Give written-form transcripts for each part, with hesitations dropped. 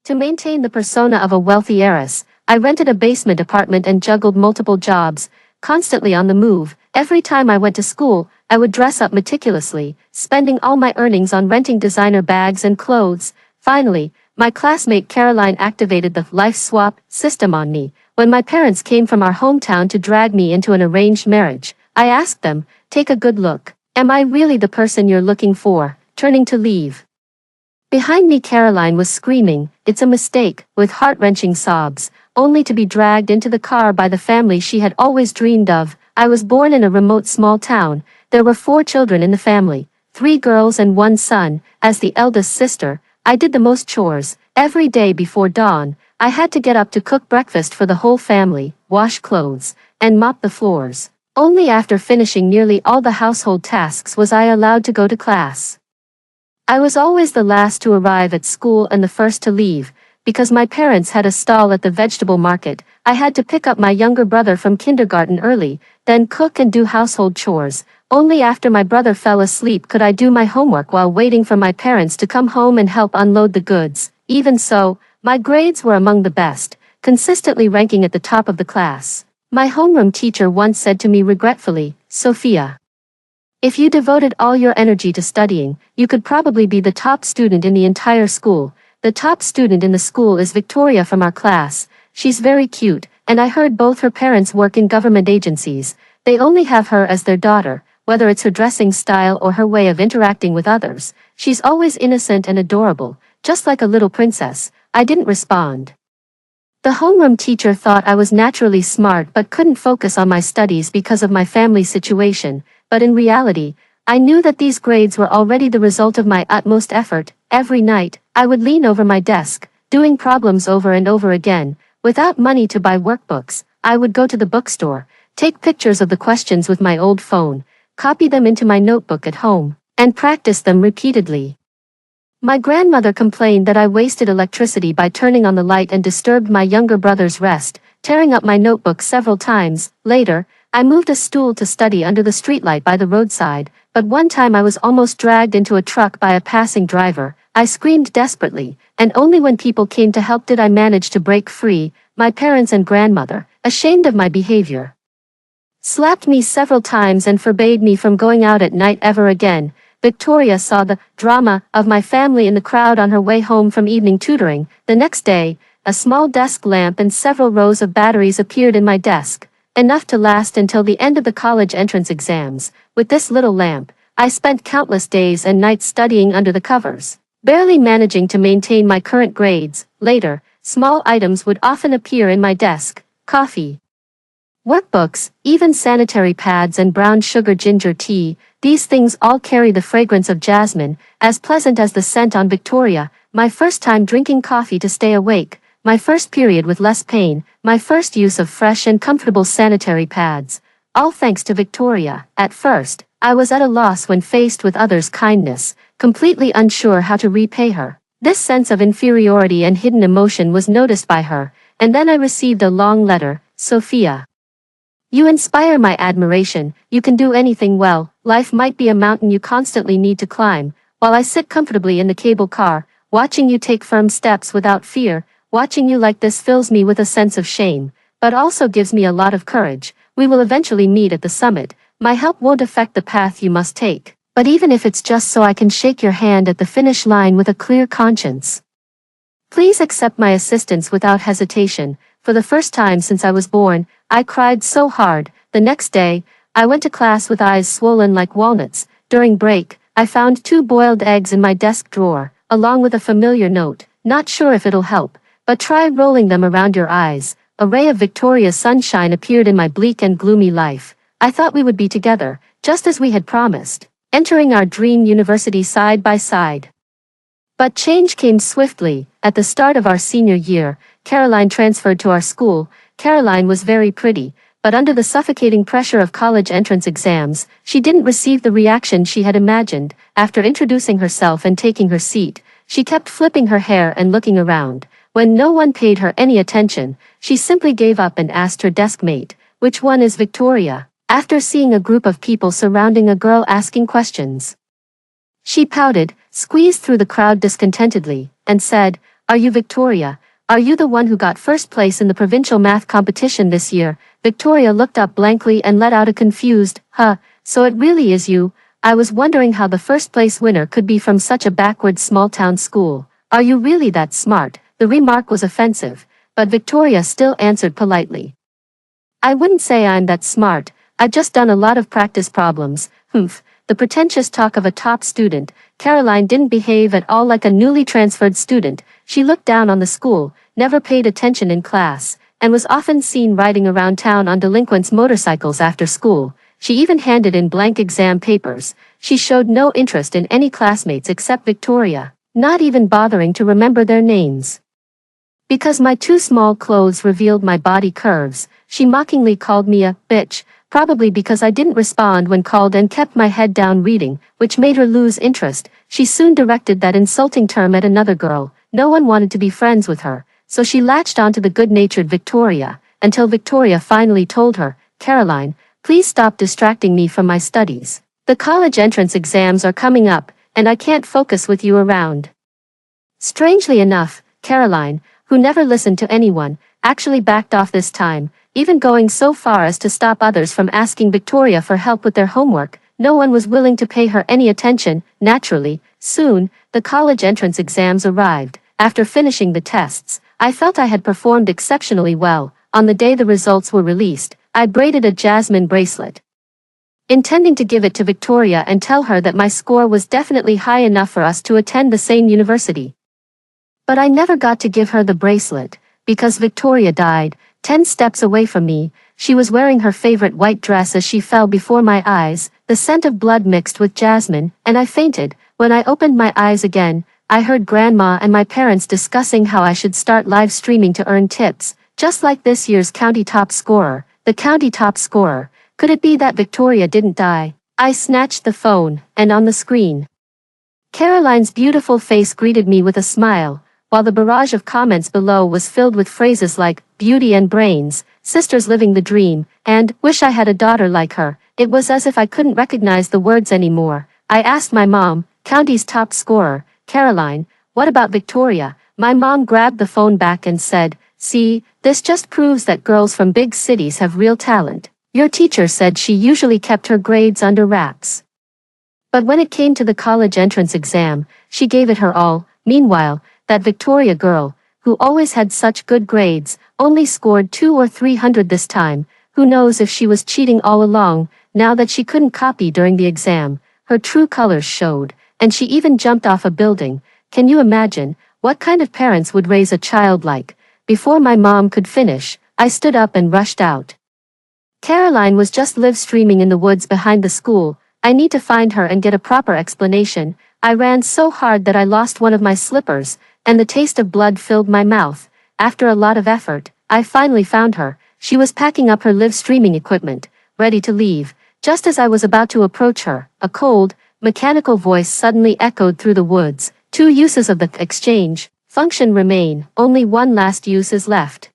To maintain the persona of a wealthy heiress, I rented a basement apartment and juggled multiple jobs, constantly on the move. Every time I went to school, I would dress up meticulously, spending all my earnings on renting designer bags and clothes. Finally, my classmate Caroline activated the life swap system on me. When my parents came from our hometown to drag me into an arranged marriage, I asked them, "Take a good look. Am I really the person you're looking for?" Turning to leave. Behind me Caroline was screaming, "It's a mistake," with heart-wrenching sobs, only to be dragged into the car by the family she had always dreamed of. I was born in a remote small town. There were 4 children in the family, 3 girls and 1 son. As the eldest sister, I did the most chores. Every day before dawn, I had to get up to cook breakfast for the whole family, wash clothes, and mop the floors. Only after finishing nearly all the household tasks was I allowed to go to class. I was always the last to arrive at school and the first to leave. Because my parents had a stall at the vegetable market, I had to pick up my younger brother from kindergarten early, then cook and do household chores. Only after my brother fell asleep could I do my homework while waiting for my parents to come home and help unload the goods. Even so, my grades were among the best, consistently ranking at the top of the class. My homeroom teacher once said to me regretfully, "Sophia, if you devoted all your energy to studying, you could probably be the top student in the entire school." The top student in the school is Victoria from our class. She's very cute, and I heard both her parents work in government agencies. They only have her as their daughter. Whether it's her dressing style or her way of interacting with others, she's always innocent and adorable, just like a little princess. I didn't respond. The homeroom teacher thought I was naturally smart but couldn't focus on my studies because of my family situation, but in reality, I knew that these grades were already the result of my utmost effort. Every night, I would lean over my desk, doing problems over and over again. Without money to buy workbooks, I would go to the bookstore, take pictures of the questions with my old phone, copy them into my notebook at home, and practice them repeatedly. My grandmother complained that I wasted electricity by turning on the light and disturbed my younger brother's rest, tearing up my notebook several times. Later, I moved a stool to study under the streetlight by the roadside, but one time I was almost dragged into a truck by a passing driver. I screamed desperately, and only when people came to help did I manage to break free. My parents and grandmother, ashamed of my behavior, slapped me several times and forbade me from going out at night ever again. Victoria saw the drama of my family in the crowd on her way home from evening tutoring. The next day, a small desk lamp and several rows of batteries appeared in my desk, enough to last until the end of the college entrance exams. With this little lamp, I spent countless days and nights studying under the covers, barely managing to maintain my current grades. Later, small items would often appear in my desk: coffee, workbooks, even sanitary pads and brown sugar ginger tea. These things all carry the fragrance of jasmine, as pleasant as the scent on Victoria. My first time drinking coffee to stay awake, my first period with less pain, my first use of fresh and comfortable sanitary pads. All thanks to Victoria. At first, I was at a loss when faced with others' kindness, completely unsure how to repay her. This sense of inferiority and hidden emotion was noticed by her, and then I received a long letter: "Sophia, you inspire my admiration. You can do anything well. Life might be a mountain you constantly need to climb. While I sit comfortably in the cable car, watching you take firm steps without fear, watching you like this fills me with a sense of shame, but also gives me a lot of courage. We will eventually meet at the summit. My help won't affect the path you must take, but even if it's just so I can shake your hand at the finish line with a clear conscience, please accept my assistance without hesitation." For the first time since I was born, I cried so hard. The next day, I went to class with eyes swollen like walnuts. During break, I found 2 boiled eggs in my desk drawer, along with a familiar note: "Not sure if it'll help, but try rolling them around your eyes." A ray of Victoria's sunshine appeared in my bleak and gloomy life. I thought we would be together, just as we had promised, entering our dream university side by side. But change came swiftly. At the start of our senior year, Caroline transferred to our school. Caroline was very pretty, but under the suffocating pressure of college entrance exams, she didn't receive the reaction she had imagined. After introducing herself and taking her seat, she kept flipping her hair and looking around. When no one paid her any attention, she simply gave up and asked her desk mate, "Which one is Victoria?" After seeing a group of people surrounding a girl asking questions, she pouted, squeezed through the crowd discontentedly, and said, Are you Victoria? Are you the one who got first place in the provincial math competition this year? Victoria looked up blankly and let out a confused, huh, so it really is you. I was wondering how the first place winner could be from such a backward small-town school. Are you really that smart? The remark was offensive, but Victoria still answered politely. I wouldn't say I'm that smart. I've just done a lot of practice problems. Humph. The pretentious talk of a top student. Caroline didn't behave at all like a newly transferred student. She looked down on the school, never paid attention in class, and was often seen riding around town on delinquents' motorcycles after school. She even handed in blank exam papers. She showed no interest in any classmates except Victoria, not even bothering to remember their names. Because my too small clothes revealed my body curves, she mockingly called me a bitch, probably because I didn't respond when called and kept my head down reading, which made her lose interest. She soon directed that insulting term at another girl. No one wanted to be friends with her, so she latched onto the good-natured Victoria, until Victoria finally told her, Caroline, please stop distracting me from my studies. The college entrance exams are coming up, and I can't focus with you around. Strangely enough, Caroline, who never listened to anyone, actually backed off this time, even going so far as to stop others from asking Victoria for help with their homework. No one was willing to pay her any attention. Naturally, soon, the college entrance exams arrived. After finishing the tests, I felt I had performed exceptionally well. On the day the results were released, I braided a jasmine bracelet, intending to give it to Victoria and tell her that my score was definitely high enough for us to attend the same university. But I never got to give her the bracelet, because Victoria died, 10 steps away from me. She was wearing her favorite white dress as she fell before my eyes. The scent of blood mixed with jasmine, and I fainted. When I opened my eyes again, I heard Grandma and my parents discussing how I should start live streaming to earn tips, just like this year's county top scorer. The county top scorer. Could it be that Victoria didn't die? I snatched the phone, and on the screen, Caroline's beautiful face greeted me with a smile, while the barrage of comments below was filled with phrases like, beauty and brains, sisters living the dream, and, wish I had a daughter like her. It was as if I couldn't recognize the words anymore. I asked my mom, county's top scorer, Caroline, what about Victoria? My mom grabbed the phone back and said, see, this just proves that girls from big cities have real talent. Your teacher said she usually kept her grades under wraps. But when it came to the college entrance exam, she gave it her all. Meanwhile, that Victoria girl, who always had such good grades, only scored 200 or 300 this time. Who knows if she was cheating all along, now that she couldn't copy during the exam. Her true colors showed, and she even jumped off a building. Can you imagine what kind of parents would raise a child like? Before my mom could finish, I stood up and rushed out. Caroline was just live streaming in the woods behind the school. I need to find her and get a proper explanation. I ran so hard that I lost one of my slippers, and the taste of blood filled my mouth. After a lot of effort, I finally found her. She was packing up her live streaming equipment, ready to leave. Just as I was about to approach her, a cold, mechanical voice suddenly echoed through the woods. 2 uses of the exchange function remain. Only one last use is left.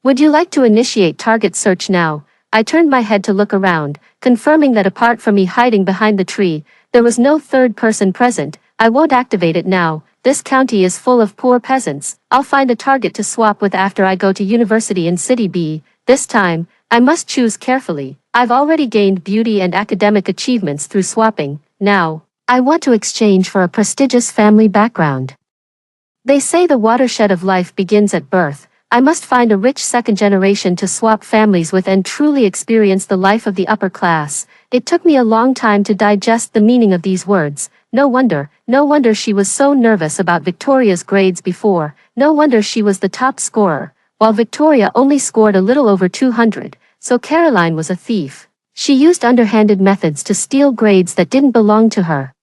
Would you like to initiate target search now? I turned my head to look around, confirming that apart from me hiding behind the tree, there was no third person present. I won't activate it now. This county is full of poor peasants. I'll find a target to swap with after I go to university in City B. This time, I must choose carefully. I've already gained beauty and academic achievements through swapping. Now, I want to exchange for a prestigious family background. They say the watershed of life begins at birth. I must find a rich second generation to swap families with and truly experience the life of the upper class. It took me a long time to digest the meaning of these words. No wonder she was so nervous about Victoria's grades before. No wonder she was the top scorer, while Victoria only scored a little over 200. So Caroline was a thief. She used underhanded methods to steal grades that didn't belong to her.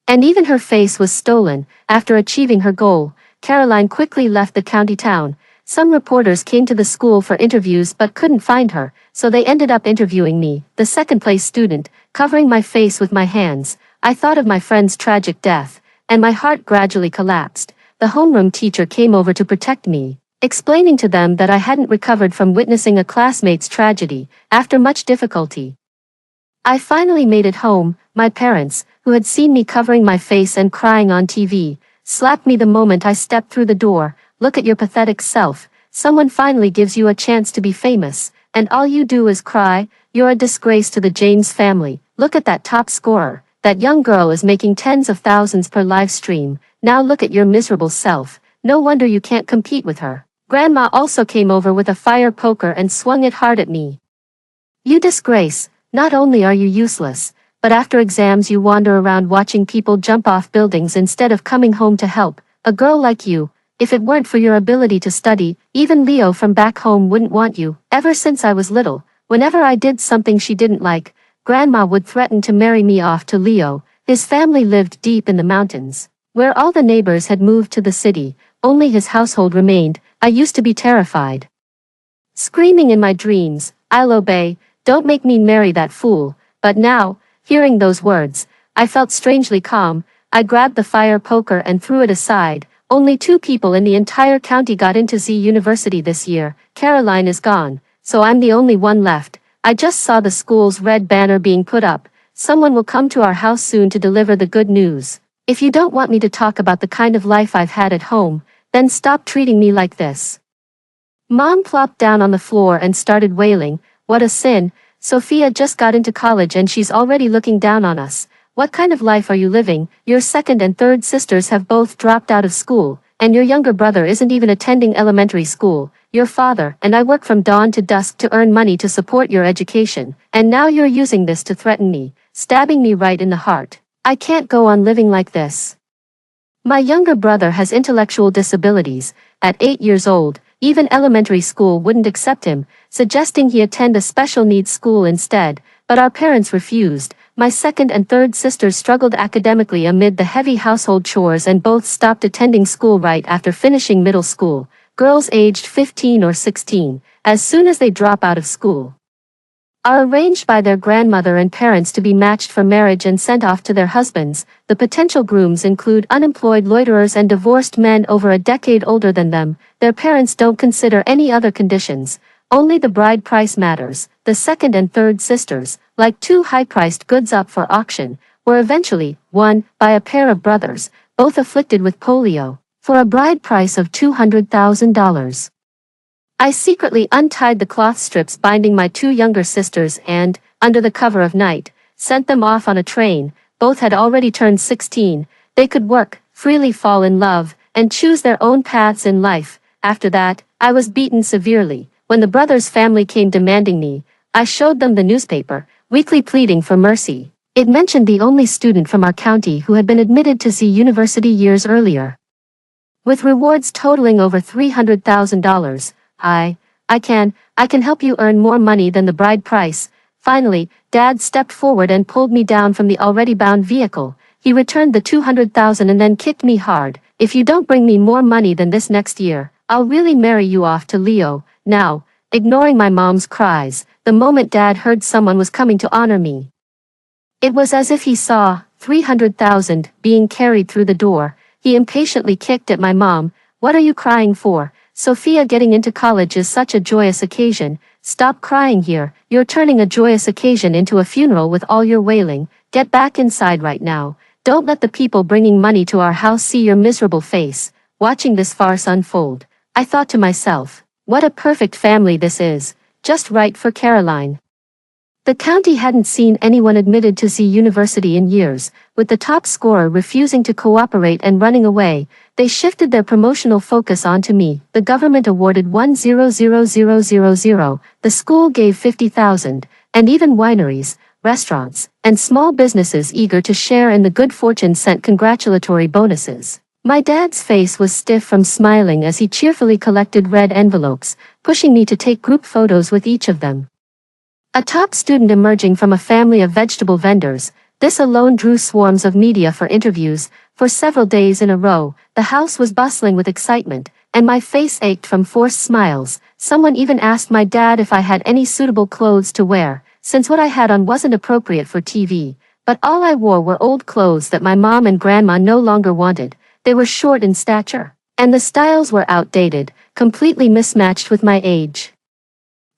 And even her face was stolen. After achieving her goal, Caroline quickly left the county town. Some reporters came to the school for interviews but couldn't find her, so they ended up interviewing me, the second-place student, covering my face with my hands. I thought of my friend's tragic death, and my heart gradually collapsed. The homeroom teacher came over to protect me, explaining to them that I hadn't recovered from witnessing a classmate's tragedy. After much difficulty, I finally made it home. My parents, who had seen me covering my face and crying on TV, slapped me the moment I stepped through the door. Look at your pathetic self. Someone finally gives you a chance to be famous, and all you do is cry. You're a disgrace to the James family. Look at that top scorer. That young girl is making tens of thousands per live stream. Now look at your miserable self. No wonder you can't compete with her. Grandma also came over with a fire poker and swung it hard at me. You disgrace. Not only are you useless, but after exams you wander around watching people jump off buildings instead of coming home to help. A girl like you, if it weren't for your ability to study, even Leo from back home wouldn't want you. Ever since I was little, whenever I did something she didn't like, Grandma would threaten to marry me off to Leo. His family lived deep in the mountains, where all the neighbors had moved to the city. Only his household remained. I used to be terrified, screaming in my dreams, "I'll obey, don't make me marry that fool." But now, hearing those words, I felt strangely calm. I grabbed the fire poker and threw it aside. Only 2 people in the entire county got into Z University this year. Caroline is gone, so I'm the only one left. I just saw the school's red banner being put up. Someone will come to our house soon to deliver the good news. If you don't want me to talk about the kind of life I've had at home, then stop treating me like this. Mom plopped down on the floor and started wailing. What a sin. Sophia just got into college and she's already looking down on us. What kind of life are you living? Your second and third sisters have both dropped out of school, and your younger brother isn't even attending elementary school. Your father and I work from dawn to dusk to earn money to support your education, and now you're using this to threaten me, stabbing me right in the heart. I can't go on living like this. My younger brother has intellectual disabilities. At 8 years old, even elementary school wouldn't accept him, suggesting he attend a special needs school instead, but our parents refused. My second and third sisters struggled academically amid the heavy household chores and both stopped attending school right after finishing middle school. Girls aged 15 or 16, as soon as they drop out of school, are arranged by their grandmother and parents to be matched for marriage and sent off to their husbands. The potential grooms include unemployed loiterers and divorced men over a decade older than them. Their parents don't consider any other conditions. Only the bride price matters. The second and third sisters, like 2 high-priced goods up for auction, were eventually won by a pair of brothers, both afflicted with polio, for a bride price of $200,000. I secretly untied the cloth strips binding my 2 younger sisters and, under the cover of night, sent them off on a train. Both had already turned 16. They could work, freely fall in love, and choose their own paths in life. After that, I was beaten severely. When the brothers' family came demanding me, I showed them the newspaper, weekly pleading for mercy. It mentioned the only student from our county who had been admitted to Z University years earlier, with rewards totaling over $300,000. I can help you earn more money than the bride price. Finally, Dad stepped forward and pulled me down from the already bound vehicle. He returned the $200,000 and then kicked me hard. If you don't bring me more money than this next year, I'll really marry you off to Leo. Now, ignoring my mom's cries, the moment Dad heard someone was coming to honor me, it was as if he saw $300,000 being carried through the door. He impatiently kicked at my mom. What are you crying for? Sophia getting into college is such a joyous occasion. Stop crying here. You're turning a joyous occasion into a funeral with all your wailing. Get back inside right now. Don't let the people bringing money to our house see your miserable face. Watching this farce unfold, I thought to myself, what a perfect family this is. Just right for Caroline. The county hadn't seen anyone admitted to Z University in years, with the top scorer refusing to cooperate and running away. They shifted their promotional focus onto me. The government awarded $100,000, the school gave $50,000, and even wineries, restaurants, and small businesses eager to share in the good fortune sent congratulatory bonuses. My dad's face was stiff from smiling as he cheerfully collected red envelopes, pushing me to take group photos with each of them. A top student emerging from a family of vegetable vendors, this alone drew swarms of media for interviews. For several days in a row, the house was bustling with excitement, and my face ached from forced smiles. Someone even asked my dad if I had any suitable clothes to wear, since what I had on wasn't appropriate for TV. But all I wore were old clothes that my mom and grandma no longer wanted. They were short in stature, and the styles were outdated, completely mismatched with my age.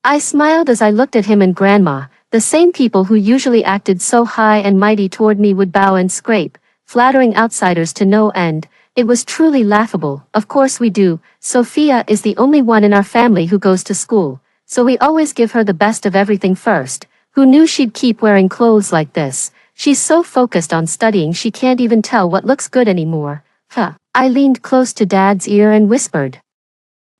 I smiled as I looked at him and Grandma. The same people who usually acted so high and mighty toward me would bow and scrape, flattering outsiders to no end. It was truly laughable. Of course we do. Sophia is the only one in our family who goes to school, so we always give her the best of everything first. Who knew she'd keep wearing clothes like this? She's so focused on studying she can't even tell what looks good anymore. Huh. I leaned close to Dad's ear and whispered.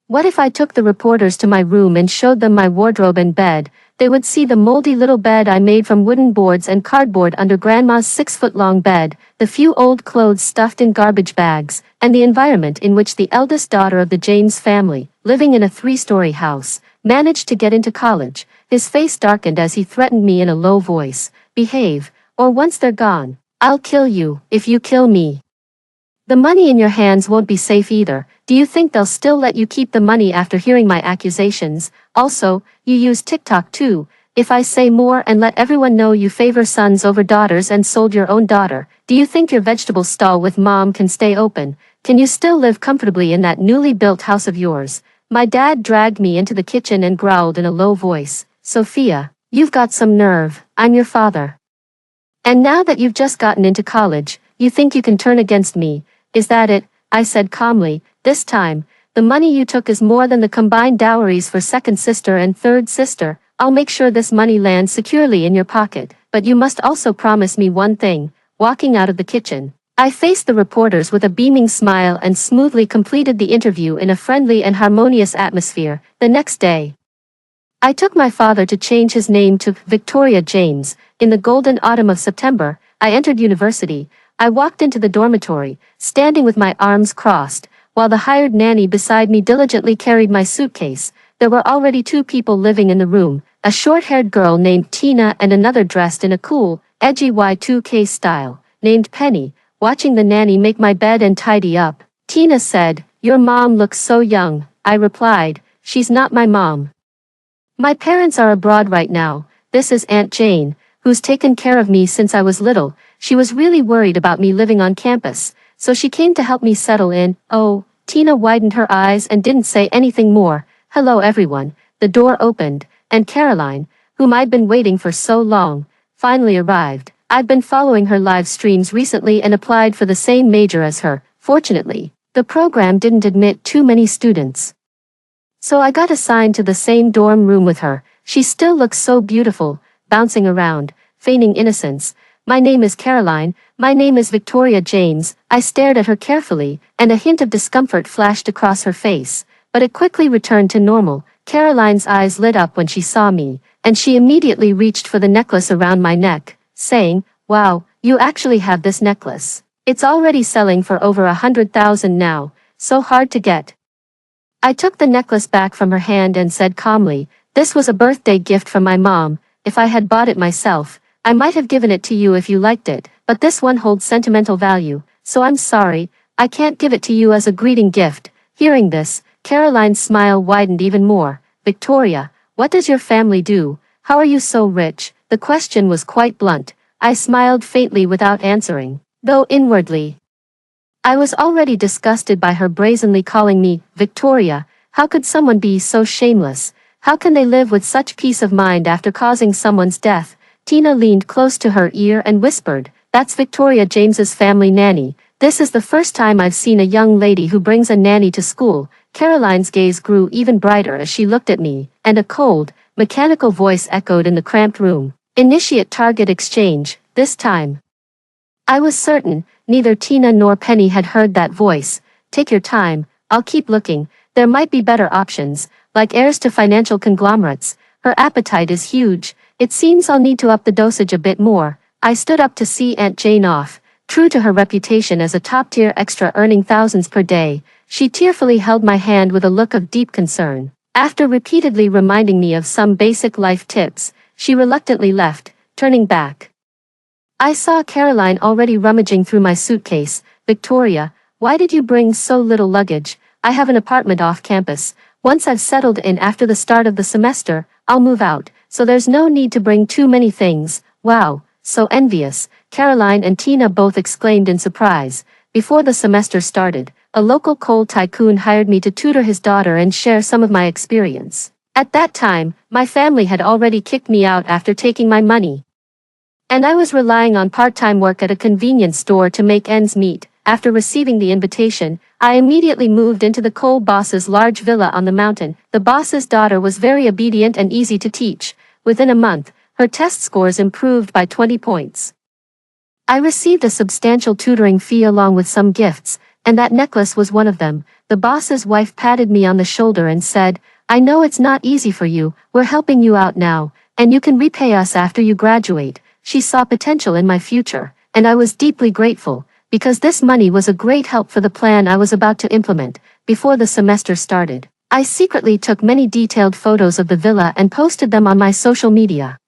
What if I took the reporters to my room and showed them my wardrobe and bed? They would see the moldy little bed I made from wooden boards and cardboard under Grandma's 6-foot-long bed, the few old clothes stuffed in garbage bags, and the environment in which the eldest daughter of the James family, living in a 3-story house, managed to get into college. His face darkened as he threatened me in a low voice. Behave, or once they're gone, I'll kill you if you kill me. The money in your hands won't be safe either. Do you think they'll still let you keep the money after hearing my accusations? Also, you use TikTok too. If I say more and let everyone know you favor sons over daughters and sold your own daughter, do you think your vegetable stall with Mom can stay open? Can you still live comfortably in that newly built house of yours? My dad dragged me into the kitchen and growled in a low voice. Sophia, you've got some nerve. I'm your father. And now that you've just gotten into college, you think you can turn against me? Is that it? I said calmly. This time, the money you took is more than the combined dowries for second sister and third sister. I'll make sure this money lands securely in your pocket, but you must also promise me one thing. Walking out of the kitchen, I faced the reporters with a beaming smile and smoothly completed the interview in a friendly and harmonious atmosphere. The next day, I took my father to change his name to Victoria James. In the golden autumn of September, I entered university. I walked into the dormitory, standing with my arms crossed, while the hired nanny beside me diligently carried my suitcase. There were already 2 people living in the room, a short-haired girl named Tina and another dressed in a cool, edgy Y2K style, named Penny. Watching the nanny make my bed and tidy up, Tina said, "Your mom looks so young." I replied, "She's not my mom. My parents are abroad right now. This is Aunt Jane, who's taken care of me since I was little. She was really worried about me living on campus, so she came to help me settle in." Oh, Tina widened her eyes and didn't say anything more. Hello everyone. The door opened, and Caroline, whom I'd been waiting for so long, finally arrived. I'd been following her live streams recently and applied for the same major as her. Fortunately, the program didn't admit too many students, so I got assigned to the same dorm room with her. She still looks so beautiful, bouncing around, feigning innocence. "My name is Caroline. My name is Victoria James." I stared at her carefully, and a hint of discomfort flashed across her face, but it quickly returned to normal. Caroline's eyes lit up when she saw me, and she immediately reached for the necklace around my neck, saying, "Wow, you actually have this necklace. It's already selling for over 100,000 now. So hard to get." I took the necklace back from her hand and said calmly, "This was a birthday gift from my mom. If I had bought it myself, I might have given it to you if you liked it, but this one holds sentimental value, so I'm sorry, I can't give it to you as a greeting gift." Hearing this, Caroline's smile widened even more. "Victoria, what does your family do? How are you so rich?" The question was quite blunt. I smiled faintly without answering, though inwardly I was already disgusted by her brazenly calling me Victoria. How could someone be so shameless? How can they live with such peace of mind after causing someone's death? Tina leaned close to her ear and whispered, "That's Victoria James's family nanny. This is the first time I've seen a young lady who brings a nanny to school." Caroline's gaze grew even brighter as she looked at me, and a cold, mechanical voice echoed in the cramped room. "Initiate target exchange, this time." I was certain neither Tina nor Penny had heard that voice. "Take your time, I'll keep looking. There might be better options, like heirs to financial conglomerates." Her appetite is huge. "It seems I'll need to up the dosage a bit more." I stood up to see Aunt Jane off. True to her reputation as a top-tier extra earning thousands per day, she tearfully held my hand with a look of deep concern. After repeatedly reminding me of some basic life tips, she reluctantly left, turning back. I saw Caroline already rummaging through my suitcase. "Victoria, why did you bring so little luggage? I have an apartment off campus. Once I've settled in after the start of the semester, I'll move out, so there's no need to bring too many things." "Wow, so envious," Caroline and Tina both exclaimed in surprise. Before the semester started, a local coal tycoon hired me to tutor his daughter and share some of my experience. At that time, my family had already kicked me out after taking my money, and I was relying on part-time work at a convenience store to make ends meet. After receiving the invitation, I immediately moved into the coal boss's large villa on the mountain. The boss's daughter was very obedient and easy to teach. Within a month, her test scores improved by 20 points. I received a substantial tutoring fee along with some gifts, and that necklace was one of them. The boss's wife patted me on the shoulder and said, "I know it's not easy for you, we're helping you out now, and you can repay us after you graduate." She saw potential in my future, and I was deeply grateful, because this money was a great help for the plan I was about to implement. Before the semester started, I secretly took many detailed photos of the villa and posted them on my social media,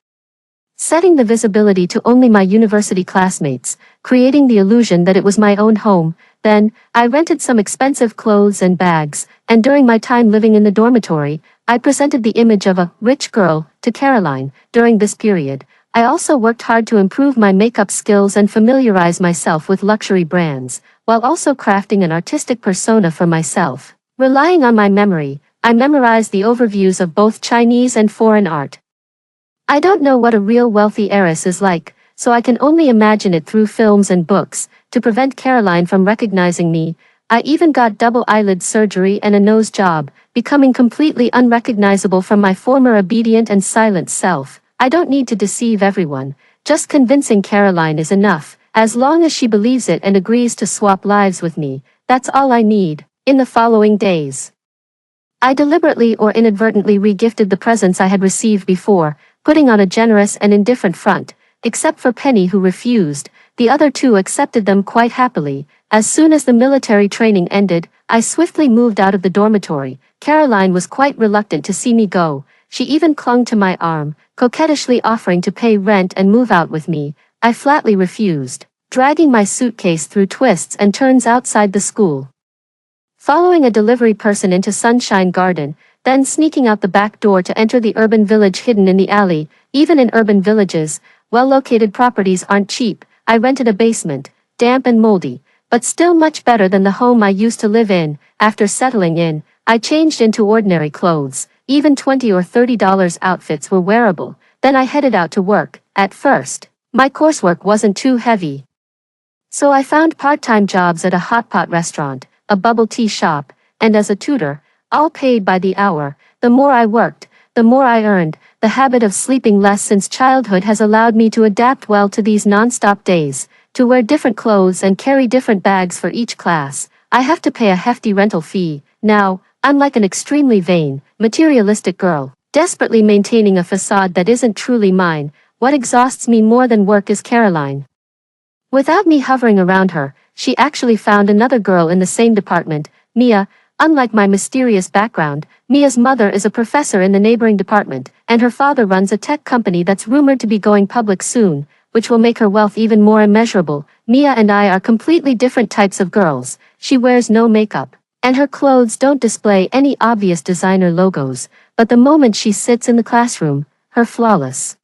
setting the visibility to only my university classmates, creating the illusion that it was my own home. Then, I rented some expensive clothes and bags, and during my time living in the dormitory, I presented the image of a rich girl to Caroline. During this period, I also worked hard to improve my makeup skills and familiarize myself with luxury brands, while also crafting an artistic persona for myself. Relying on my memory, I memorized the overviews of both Chinese and foreign art. I don't know what a real wealthy heiress is like, so I can only imagine it through films and books. To prevent Caroline from recognizing me, I even got double eyelid surgery and a nose job, becoming completely unrecognizable from my former obedient and silent self. I don't need to deceive everyone, just convincing Caroline is enough. As long as she believes it and agrees to swap lives with me, that's all I need. In the following days, I deliberately or inadvertently re-gifted the presents I had received before, putting on a generous and indifferent front. Except for Penny, who refused, the other two accepted them quite happily. As soon as the military training ended, I swiftly moved out of the dormitory. Caroline was quite reluctant to see me go. She even clung to my arm, coquettishly offering to pay rent and move out with me. I flatly refused, dragging my suitcase through twists and turns outside the school, following a delivery person into Sunshine Garden, then sneaking out the back door to enter the urban village hidden in the alley. Even in urban villages, well-located properties aren't cheap. I rented a basement, damp and moldy, but still much better than the home I used to live in. After settling in, I changed into ordinary clothes. Even $20 or $30 outfits were wearable. Then I headed out to work. At first, my coursework wasn't too heavy, so I found part-time jobs at a hot pot restaurant, a bubble tea shop, and as a tutor, all paid by the hour. The more I worked, the more I earned. The habit of sleeping less since childhood has allowed me to adapt well to these non-stop days, to wear different clothes and carry different bags for each class. I have to pay a hefty rental fee. Now, I'm like an extremely vain, materialistic girl, desperately maintaining a facade that isn't truly mine. What exhausts me more than work is Caroline. Without me hovering around her, she actually found another girl in the same department, Mia. Unlike my mysterious background, Mia's mother is a professor in the neighboring department, and her father runs a tech company that's rumored to be going public soon, which will make her wealth even more immeasurable. Mia and I are completely different types of girls. She wears no makeup, and her clothes don't display any obvious designer logos, but the moment she sits in the classroom, her flawless,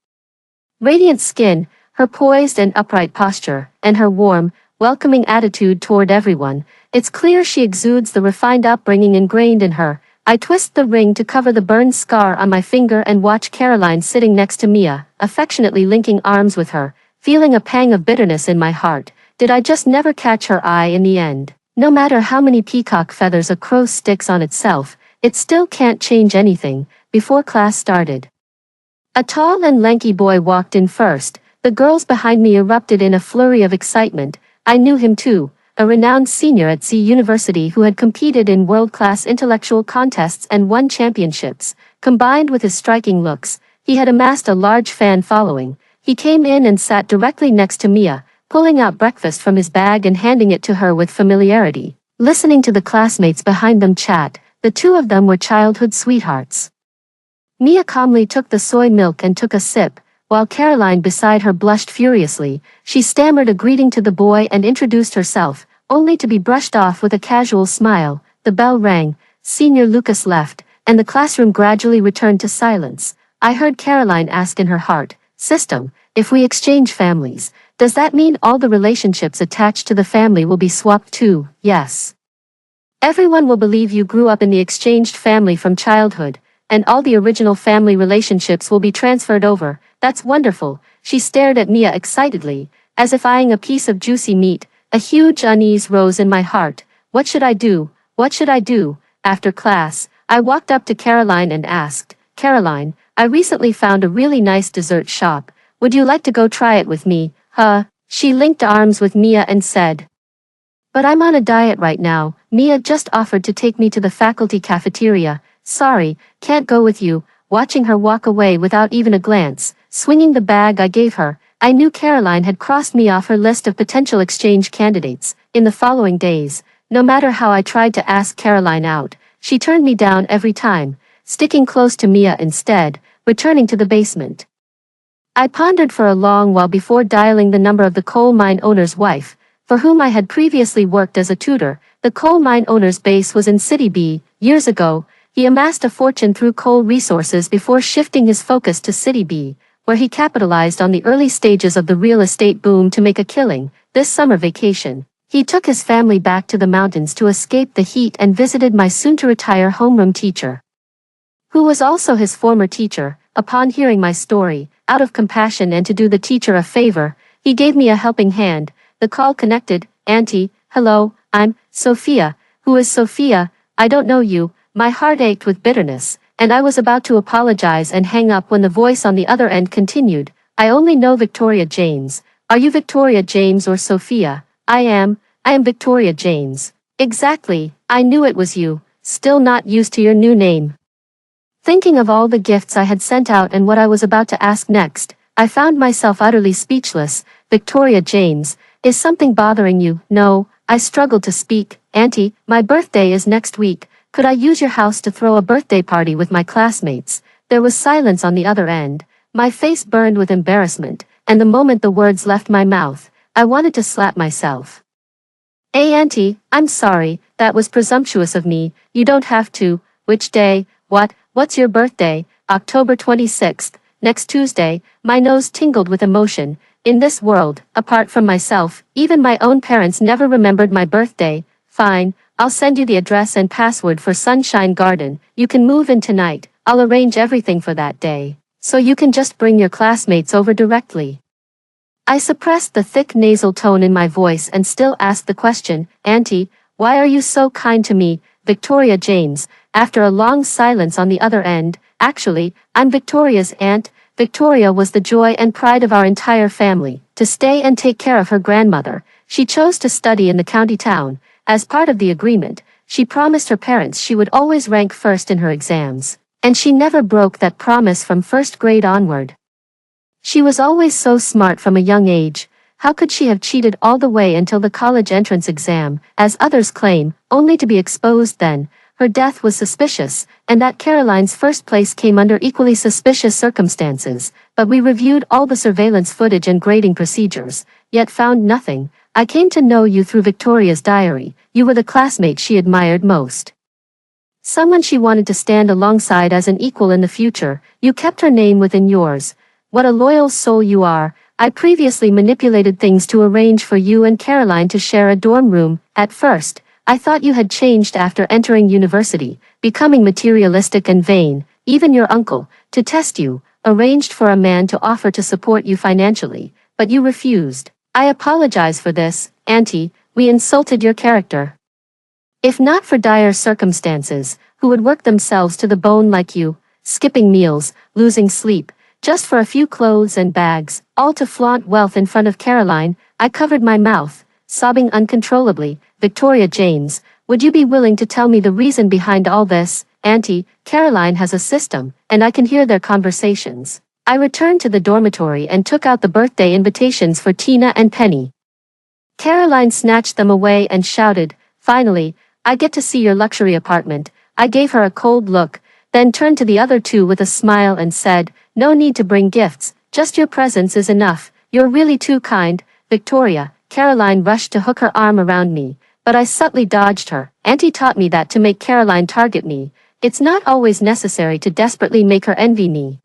radiant skin, her poised and upright posture, and her warm, welcoming attitude toward everyone, it's clear she exudes the refined upbringing ingrained in her. I twist the ring to cover the burned scar on my finger and watch Caroline sitting next to Mia, affectionately linking arms with her, feeling a pang of bitterness in my heart. Did I just never catch her eye in the end? No matter how many peacock feathers a crow sticks on itself, it still can't change anything. Before class started, a tall and lanky boy walked in first. The girls behind me erupted in a flurry of excitement. I knew him too, a renowned senior at Z University who had competed in world-class intellectual contests and won championships. Combined with his striking looks, he had amassed a large fan following. He came in and sat directly next to Mia, pulling out breakfast from his bag and handing it to her with familiarity. Listening to the classmates behind them chat, the two of them were childhood sweethearts. Mia calmly took the soy milk and took a sip, while Caroline beside her blushed furiously. She stammered a greeting to the boy and introduced herself, only to be brushed off with a casual smile. The bell rang, Senior Lucas left, and the classroom gradually returned to silence. I heard Caroline ask in her heart, "System, if we exchange families, does that mean all the relationships attached to the family will be swapped too?" "Yes. Everyone will believe you grew up in the exchanged family from childhood, and all the original family relationships will be transferred over." "That's wonderful." She stared at Mia excitedly, as if eyeing a piece of juicy meat. A huge unease rose in my heart. What should I do? What should I do? After class, I walked up to Caroline and asked, Caroline, I recently found a really nice dessert shop. Would you like to go try it with me? Huh? She linked arms with Mia and said, but I'm on a diet right now. Mia just offered to take me to the faculty cafeteria. Sorry, can't go with you. Watching her walk away without even a glance, swinging the bag I gave her, I knew Caroline had crossed me off her list of potential exchange candidates. In the following days, no matter how I tried to ask Caroline out, she turned me down every time, sticking close to Mia instead, returning to the basement. I pondered for a long while before dialing the number of the coal mine owner's wife, for whom I had previously worked as a tutor. The coal mine owner's base was in City B. Years ago, he amassed a fortune through coal resources before shifting his focus to City B, where he capitalized on the early stages of the real estate boom to make a killing. This summer vacation, he took his family back to the mountains to escape the heat and visited my soon-to-retire homeroom teacher, who was also his former teacher. Upon hearing my story, out of compassion and to do the teacher a favor, he gave me a helping hand. The call connected. Auntie, hello, I'm Sophia. Who is Sophia? I don't know you. My heart ached with bitterness, and I was about to apologize and hang up when the voice on the other end continued. I only know Victoria James. Are you Victoria James or Sophia? I am Victoria James. Exactly, I knew it was you. Still not used to your new name. Thinking of all the gifts I had sent out and what I was about to ask next, I found myself utterly speechless. Victoria James, is something bothering you? No, I struggled to speak. Auntie, my birthday is next week. Could I use your house to throw a birthday party with my classmates? There was silence on the other end. My face burned with embarrassment, and the moment the words left my mouth, I wanted to slap myself. Hey Auntie, I'm sorry, that was presumptuous of me. You don't have to. Which day? What's your birthday? October 26th, next Tuesday. My nose tingled with emotion. In this world, apart from myself, even my own parents never remembered my birthday. Fine, I'll send you the address and password for Sunshine Garden. You can move in tonight. I'll arrange everything for that day, so you can just bring your classmates over directly. I suppressed the thick nasal tone in my voice and still asked the question, Auntie, why are you so kind to me? Victoria James, after a long silence on the other end, actually, I'm Victoria's aunt. Victoria was the joy and pride of our entire family. To stay and take care of her grandmother, she chose to study in the county town. As part of the agreement, she promised her parents she would always rank first in her exams, and she never broke that promise from first grade onward. She was always so smart from a young age. How could she have cheated all the way until the college entrance exam, as others claim, only to be exposed then? Her death was suspicious, and that Caroline's first place came under equally suspicious circumstances, but we reviewed all the surveillance footage and grading procedures, yet found nothing. I came to know you through Victoria's diary. You were the classmate she admired most, someone she wanted to stand alongside as an equal in the future. You kept her name within yours. What a loyal soul you are. I previously manipulated things to arrange for you and Caroline to share a dorm room. At first, I thought you had changed after entering university, becoming materialistic and vain. Even your uncle, to test you, arranged for a man to offer to support you financially, but you refused. I apologize for this, Auntie. We insulted your character. If not for dire circumstances, who would work themselves to the bone like you, skipping meals, losing sleep, just for a few clothes and bags, all to flaunt wealth in front of Caroline? I covered my mouth, sobbing uncontrollably. Victoria James, would you be willing to tell me the reason behind all this? Auntie, Caroline has a system, and I can hear their conversations. I returned to the dormitory and took out the birthday invitations for Tina and Penny. Caroline snatched them away and shouted, Finally, I get to see your luxury apartment. I gave her a cold look, then turned to the other two with a smile and said, No need to bring gifts, just your presence is enough. You're really too kind, Victoria. Caroline rushed to hook her arm around me, but I subtly dodged her. Auntie taught me that to make Caroline target me, it's not always necessary to desperately make her envy me.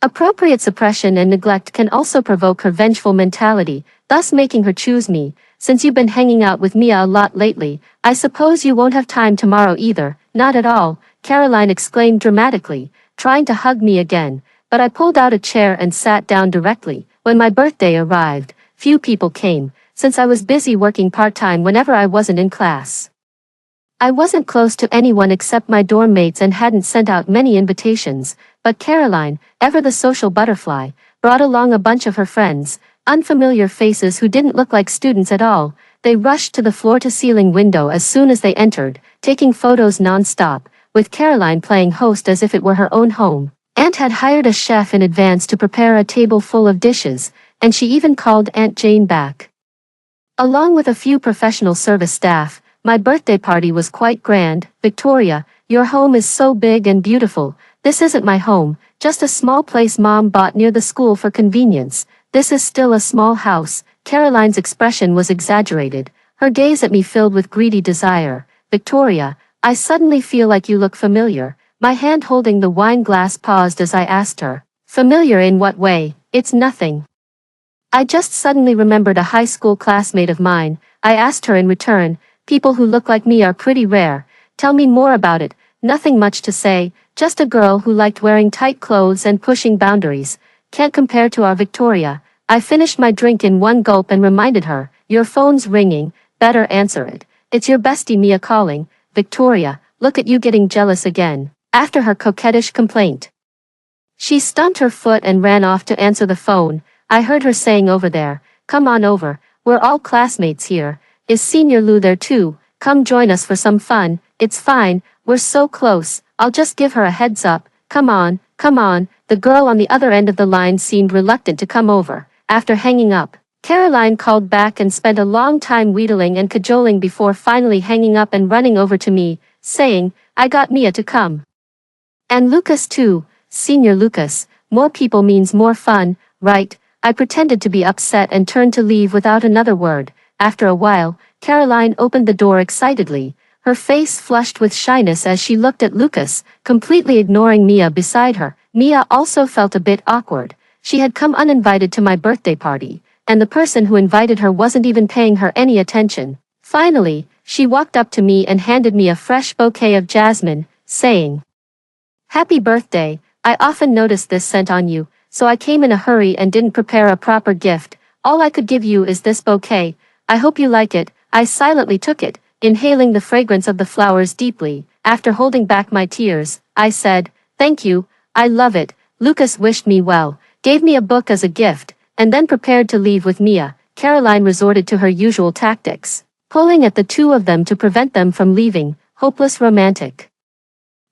Appropriate suppression and neglect can also provoke her vengeful mentality, thus making her choose me. Since you've been hanging out with Mia a lot lately, I suppose you won't have time tomorrow either. Not at all, Caroline exclaimed dramatically, trying to hug me again, but I pulled out a chair and sat down directly. When my birthday arrived, few people came. since I was busy working part-time whenever I wasn't in class. I wasn't close to anyone except my dorm mates and hadn't sent out many invitations, but Caroline, ever the social butterfly, brought along a bunch of her friends, unfamiliar faces who didn't look like students at all. They rushed to the floor-to-ceiling window as soon as they entered, taking photos non-stop, with Caroline playing host as if it were her own home. Aunt had hired a chef in advance to prepare a table full of dishes, and she even called Aunt Jane back. Along with a few professional service staff, my birthday party was quite grand. Victoria, your home is so big and beautiful. This isn't my home, just a small place Mom bought near the school for convenience. This is still a small house. Caroline's expression was exaggerated, her gaze at me filled with greedy desire. Victoria, I suddenly feel like you look familiar. My hand holding the wine glass paused as I asked her. Familiar in what way? It's nothing. I just suddenly remembered a high school classmate of mine. I asked her in return. People who look like me are pretty rare. Tell me more about it. Nothing much to say, just a girl who liked wearing tight clothes and pushing boundaries. Can't compare to our Victoria. I finished my drink in one gulp and reminded her, your phone's ringing, better answer it. It's your bestie Mia calling. Victoria, look at you getting jealous again, after her coquettish complaint. She stamped her foot and ran off to answer the phone. I heard her saying over there, come on over, we're all classmates here. Is Senior Lou there too? Come join us for some fun. It's fine, we're so close, I'll just give her a heads up. Come on, come on. The girl on the other end of the line seemed reluctant to come over. After hanging up, Caroline called back and spent a long time wheedling and cajoling before finally hanging up and running over to me, saying, I got Mia to come. And Lucas too, Senior Lucas. More people means more fun, right? I pretended to be upset and turned to leave without another word. After a while, Caroline opened the door excitedly, her face flushed with shyness as she looked at Lucas, completely ignoring Mia beside her. Mia also felt a bit awkward. She had come uninvited to my birthday party, and the person who invited her wasn't even paying her any attention. Finally, she walked up to me and handed me a fresh bouquet of jasmine, saying, Happy birthday, I often notice this scent on you, so I came in a hurry and didn't prepare a proper gift. All I could give you is this bouquet. I hope you like it. I silently took it, inhaling the fragrance of the flowers deeply. After holding back my tears, I said, Thank you, I love it. Lucas wished me well, gave me a book as a gift, and then prepared to leave with Mia. Caroline resorted to her usual tactics, pulling at the two of them to prevent them from leaving, hopeless romantic.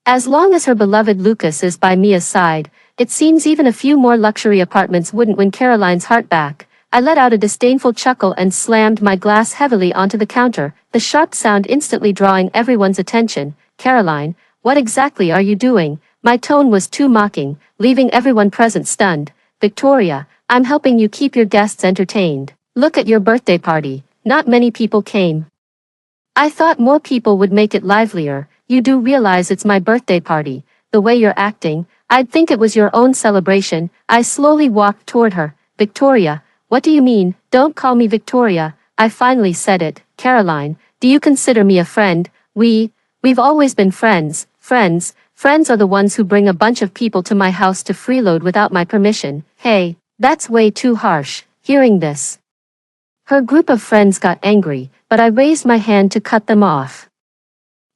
As long as her beloved Lucas is by Mia's side, it seems even a few more luxury apartments wouldn't win Caroline's heart back. I let out a disdainful chuckle and slammed my glass heavily onto the counter, the sharp sound instantly drawing everyone's attention. Caroline, what exactly are you doing? My tone was too mocking, leaving everyone present stunned. Victoria, I'm helping you keep your guests entertained. Look at your birthday party, not many people came. I thought more people would make it livelier. You do realize it's my birthday party. The way you're acting, I'd think it was your own celebration. I slowly walked toward her. Victoria, what do you mean? Don't call me Victoria. I finally said it. Caroline, do you consider me a friend? We've always been friends. Friends are the ones who bring a bunch of people to my house to freeload without my permission. Hey, that's way too harsh. Hearing this, her group of friends got angry, but I raised my hand to cut them off.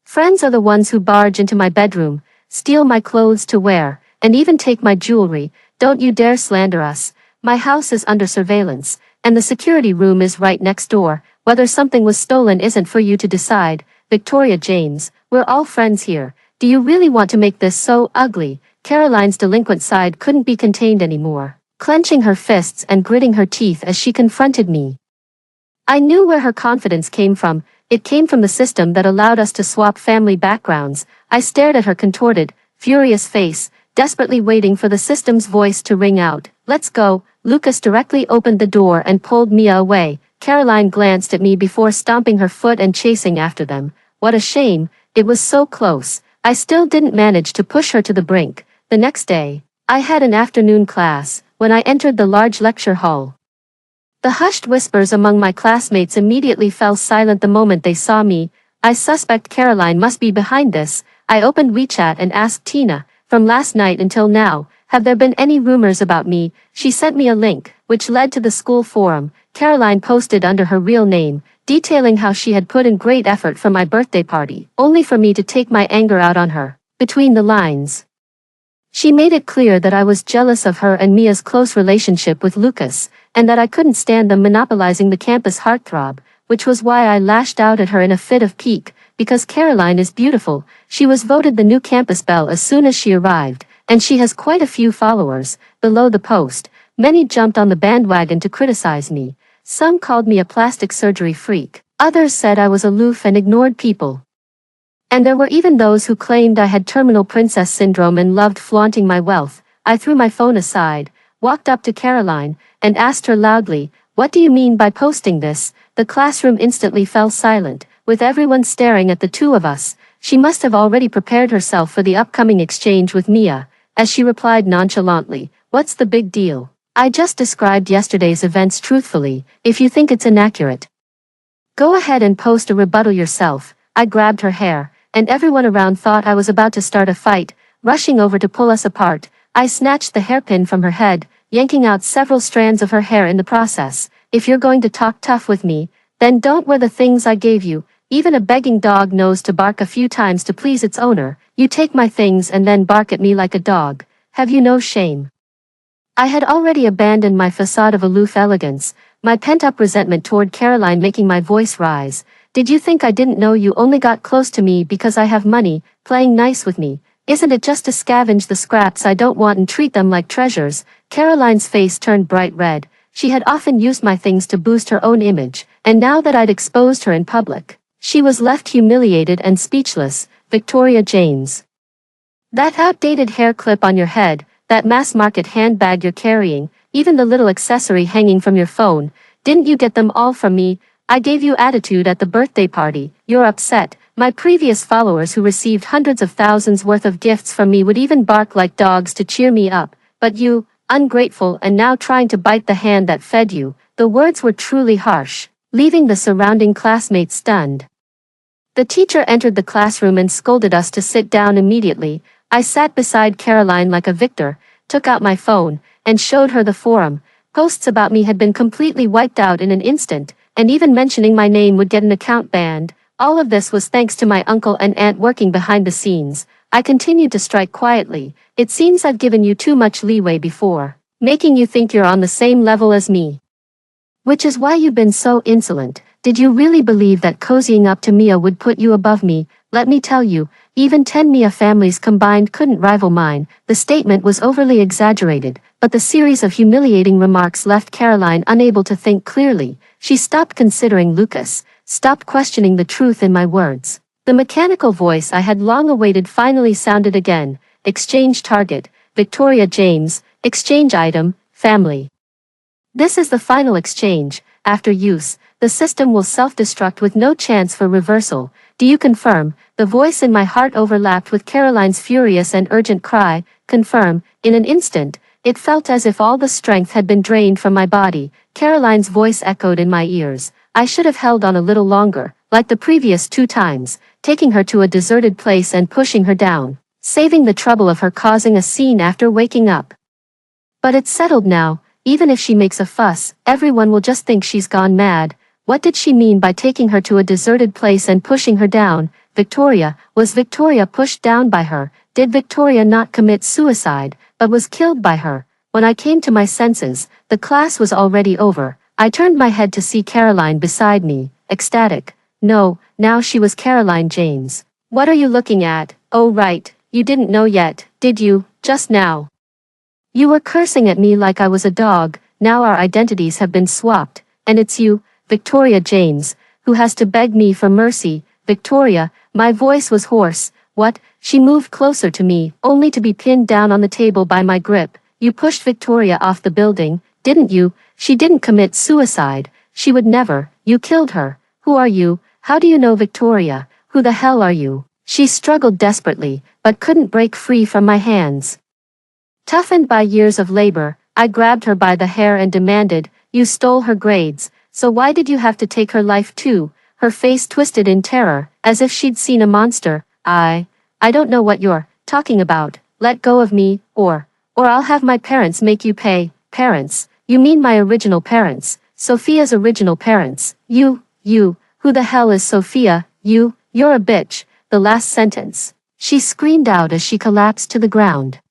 Friends are the ones who barge into my bedroom, steal my clothes to wear, and even take my jewelry. Don't you dare slander us. My house is under surveillance, and the security room is right next door. Whether something was stolen isn't for you to decide. Victoria James, we're all friends here. Do you really want to make this so ugly? Caroline's delinquent side couldn't be contained anymore, clenching her fists and gritting her teeth as she confronted me. I knew where her confidence came from. It came from the system that allowed us to swap family backgrounds. I stared at her contorted, furious face, desperately waiting for the system's voice to ring out. Let's go. Lucas directly opened the door and pulled Mia away. Caroline glanced at me before stomping her foot and chasing after them. What a shame, it was so close. I still didn't manage to push her to the brink. The next day, I had an afternoon class. When I entered the large lecture hall, the hushed whispers among my classmates immediately fell silent the moment they saw me. I suspect Caroline must be behind this. I opened WeChat and asked Tina, from last night until now, have there been any rumors about me? She sent me a link, which led to the school forum. Caroline posted under her real name, detailing how she had put in great effort for my birthday party, only for me to take my anger out on her. Between the lines, she made it clear that I was jealous of her and Mia's close relationship with Lucas, and that I couldn't stand them monopolizing the campus heartthrob, which was why I lashed out at her in a fit of pique. Because Caroline is beautiful, she was voted the new campus belle as soon as she arrived, and she has quite a few followers. Below the post, many jumped on the bandwagon to criticize me. Some called me a plastic surgery freak. Others said I was aloof and ignored people. And there were even those who claimed I had terminal princess syndrome and loved flaunting my wealth. I threw my phone aside, walked up to Caroline, and asked her loudly, "What do you mean by posting this?" The classroom instantly fell silent, with everyone staring at the two of us. She must have already prepared herself for the upcoming exchange with Mia, as she replied nonchalantly, "What's the big deal? I just described yesterday's events truthfully. If you think it's inaccurate, go ahead and post a rebuttal yourself." I grabbed her hair, and everyone around thought I was about to start a fight. Rushing over to pull us apart, I snatched the hairpin from her head, yanking out several strands of her hair in the process. "If you're going to talk tough with me, then don't wear the things I gave you. Even a begging dog knows to bark a few times to please its owner. You take my things and then bark at me like a dog. Have you no shame?" I had already abandoned my facade of aloof elegance, my pent-up resentment toward Caroline making my voice rise. "Did you think I didn't know you only got close to me because I have money, playing nice with me? Isn't it just to scavenge the scraps I don't want and treat them like treasures?" Caroline's face turned bright red. She had often used my things to boost her own image, and now that I'd exposed her in public, she was left humiliated and speechless. Victoria James. "That outdated hair clip on your head, that mass-market handbag you're carrying, even the little accessory hanging from your phone, didn't you get them all from me? I gave you attitude at the birthday party. You're upset. My previous followers who received hundreds of thousands worth of gifts from me would even bark like dogs to cheer me up. But you, ungrateful and now trying to bite the hand that fed you." The words were truly harsh, leaving the surrounding classmates stunned. The teacher entered the classroom and scolded us to sit down immediately. I sat beside Caroline like a victor, took out my phone, and showed her the forum. Posts about me had been completely wiped out in an instant, and even mentioning my name would get an account banned. All of this was thanks to my uncle and aunt working behind the scenes. I continued to strike quietly. "It seems I've given you too much leeway before, making you think you're on the same level as me. Which is why you've been so insolent. Did you really believe that cozying up to Mia would put you above me? Let me tell you, even 10 Mia families combined couldn't rival mine." The statement was overly exaggerated, but the series of humiliating remarks left Caroline unable to think clearly. She stopped considering Lucas, stopped questioning the truth in my words. The mechanical voice I had long awaited finally sounded again. "Exchange target, Victoria James. Exchange item, family. This is the final exchange. After use, the system will self-destruct with no chance for reversal. Do you confirm?" The voice in my heart overlapped with Caroline's furious and urgent cry, "Confirm." In an instant, it felt as if all the strength had been drained from my body. Caroline's voice echoed in my ears. I should have held on a little longer, like the previous 2 times, taking her to a deserted place and pushing her down, saving the trouble of her causing a scene after waking up. But it's settled now. Even if she makes a fuss, everyone will just think she's gone mad. What did she mean by taking her to a deserted place and pushing her down? Victoria, was Victoria pushed down by her? Did Victoria not commit suicide, but was killed by her? When I came to my senses, the class was already over. I turned my head to see Caroline beside me, ecstatic. No, now she was Caroline James. "What are you looking at? Oh right, you didn't know yet, did you, just now? You were cursing at me like I was a dog. Now our identities have been swapped, and it's you, Victoria James, who has to beg me for mercy." "Victoria," my voice was hoarse. "What?" She moved closer to me, only to be pinned down on the table by my grip. "You pushed Victoria off the building, didn't you? She didn't commit suicide. She would never. You killed her. Who are you? How do you know Victoria? Who the hell are you?" She struggled desperately, but couldn't break free from my hands. Toughened by years of labor, I grabbed her by the hair and demanded, "You stole her grades, so why did you have to take her life too?" Her face twisted in terror, as if she'd seen a monster. I don't know what you're talking about. Let go of me, or I'll have my parents make you pay." "Parents? You mean my original parents?" Sophia's original parents. You, who the hell is Sophia? You're a bitch. The last sentence. She screamed out as she collapsed to the ground.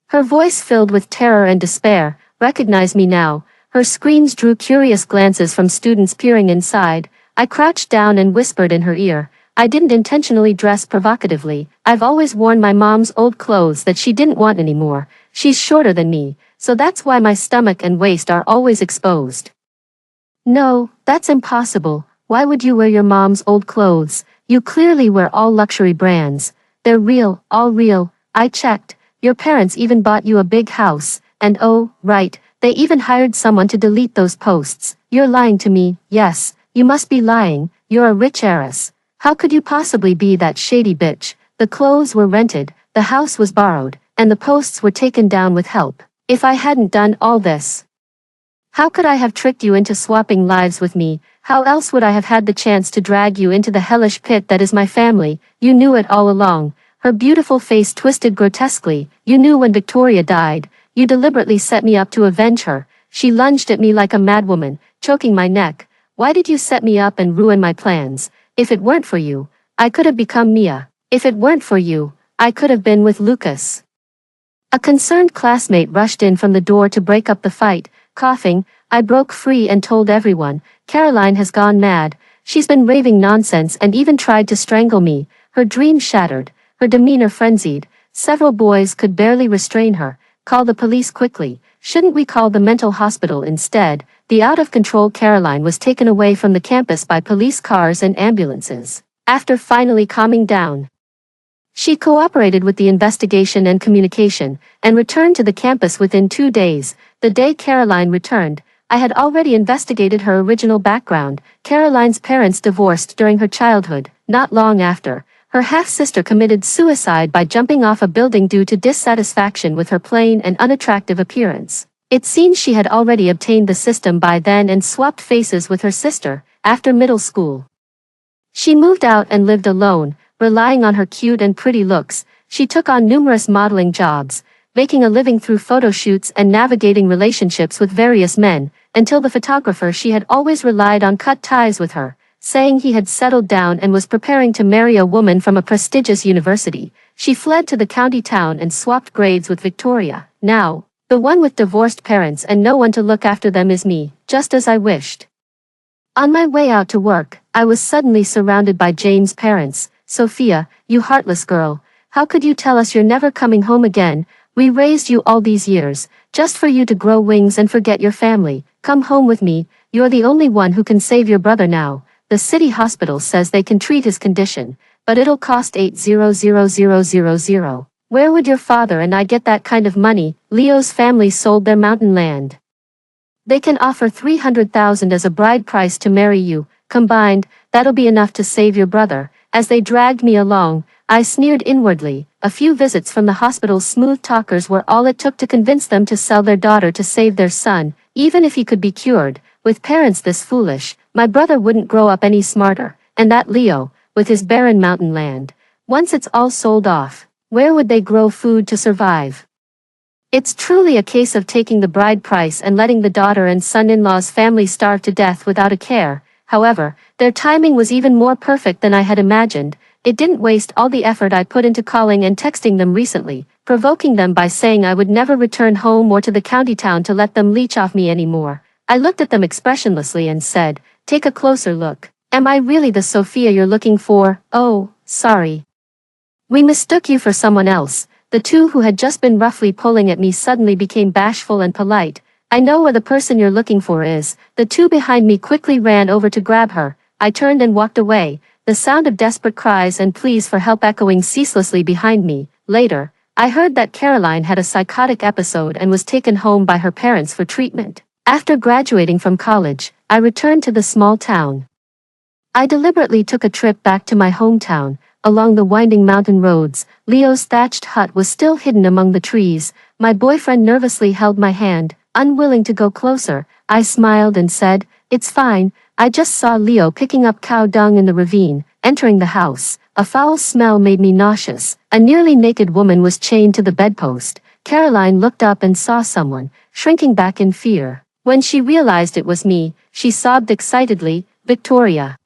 Her voice filled with terror and despair. Recognize me now. Her screams drew curious glances from students peering inside. I crouched down and whispered in her ear. I didn't intentionally dress provocatively. I've always worn my mom's old clothes that she didn't want anymore. She's shorter than me, so that's why my stomach and waist are always exposed. No, that's impossible. Why would you wear your mom's old clothes? You clearly wear all luxury brands. They're real, all real. I checked. Your parents even bought you a big house, and oh, right, they even hired someone to delete those posts. You're lying to me. Yes, you must be lying. You're a rich heiress. How could you possibly be that shady bitch? The clothes were rented, the house was borrowed, and the posts were taken down with help. If I hadn't done all this, how could I have tricked you into swapping lives with me? How else would I have had the chance to drag you into the hellish pit that is my family? You knew it all along. Her beautiful face twisted grotesquely. You knew when Victoria died. You deliberately set me up to avenge her. She lunged at me like a madwoman, choking my neck. Why did you set me up and ruin my plans? If it weren't for you, I could have become Mia. If it weren't for you, I could have been with Lucas. A concerned classmate rushed in from the door to break up the fight. Coughing, I broke free and told everyone, Caroline has gone mad. She's been raving nonsense and even tried to strangle me. Her dream shattered, her demeanor frenzied. Several boys could barely restrain her. Call the police quickly. Shouldn't we call the mental hospital instead? The out-of-control Caroline was taken away from the campus by police cars and ambulances. After finally calming down, she cooperated with the investigation and communication, and returned to the campus within 2 days. The day Caroline returned, I had already investigated her original background. Caroline's parents divorced during her childhood. Not long after, her half-sister committed suicide by jumping off a building due to dissatisfaction with her plain and unattractive appearance. It seems she had already obtained the system by then and swapped faces with her sister. After middle school, she moved out and lived alone, relying on her cute and pretty looks. She took on numerous modeling jobs, making a living through photo shoots and navigating relationships with various men, until the photographer she had always relied on cut ties with her, saying he had settled down and was preparing to marry a woman from a prestigious university. She fled to the county town and swapped grades with Victoria. Now, the one with divorced parents and no one to look after them is me, just as I wished. On my way out to work, I was suddenly surrounded by James' parents. Sophia, you heartless girl, how could you tell us you're never coming home again? We raised you all these years, just for you to grow wings and forget your family. Come home with me, you're the only one who can save your brother now. The city hospital says they can treat his condition, but it'll cost $800,000. Where would your father and I get that kind of money? Leo's family sold their mountain land. They can offer $300,000 as a bride price to marry you. Combined, that'll be enough to save your brother. As they dragged me along, I sneered inwardly. A few visits from the hospital's smooth talkers were all it took to convince them to sell their daughter to save their son, even if he could be cured. With parents this foolish, my brother wouldn't grow up any smarter. And that Leo, with his barren mountain land, once it's all sold off, where would they grow food to survive? It's truly a case of taking the bride price and letting the daughter and son-in-law's family starve to death without a care. However, their timing was even more perfect than I had imagined. It didn't waste all the effort I put into calling and texting them recently, provoking them by saying I would never return home or to the county town to let them leech off me anymore. I looked at them expressionlessly and said, take a closer look. Am I really the Sophia you're looking for? Oh, sorry. We mistook you for someone else. The two who had just been roughly pulling at me suddenly became bashful and polite. I know where the person you're looking for is. The two behind me quickly ran over to grab her. I turned and walked away, the sound of desperate cries and pleas for help echoing ceaselessly behind me. Later, I heard that Caroline had a psychotic episode and was taken home by her parents for treatment. After graduating from college, I returned to the small town. I deliberately took a trip back to my hometown. Along the winding mountain roads, Leo's thatched hut was still hidden among the trees. My boyfriend nervously held my hand, unwilling to go closer. I smiled and said, it's fine, I just saw Leo picking up cow dung in the ravine. Entering the house, a foul smell made me nauseous. A nearly naked woman was chained to the bedpost. Caroline looked up and saw someone, shrinking back in fear. When she realized it was me, she sobbed excitedly, "Victoria.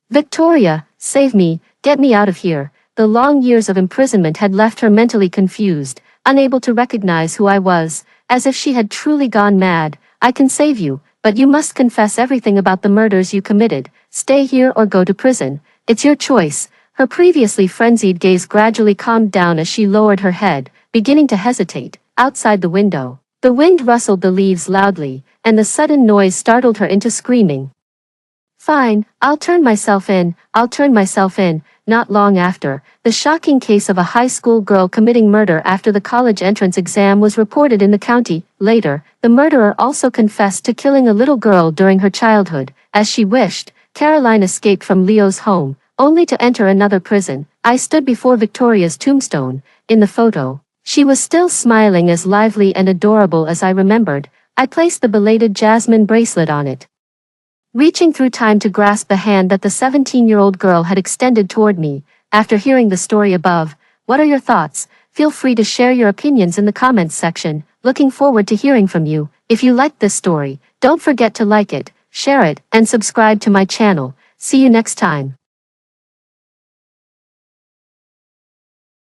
Victoria, save me, get me out of here." The long years of imprisonment had left her mentally confused, unable to recognize who I was, as if she had truly gone mad. "I can save you, but you must confess everything about the murders you committed. Stay here or go to prison. It's your choice." Her previously frenzied gaze gradually calmed down as she lowered her head, beginning to hesitate. Outside the window, the wind rustled the leaves loudly, and the sudden noise startled her into screaming. "Fine, I'll turn myself in, I'll turn myself in." Not long after, the shocking case of a high school girl committing murder after the college entrance exam was reported in the county. Later, the murderer also confessed to killing a little girl during her childhood. As she wished, Caroline escaped from Leo's home, only to enter another prison. I stood before Victoria's tombstone. In the photo, she was still smiling, as lively and adorable as I remembered. I placed the belated Jasmine bracelet on it, reaching through time to grasp the hand that the 17-year-old girl had extended toward me. After hearing the story above, what are your thoughts? Feel free to share your opinions in the comments section. Looking forward to hearing from you. If you liked this story, don't forget to like it, share it, and subscribe to my channel. See you next time.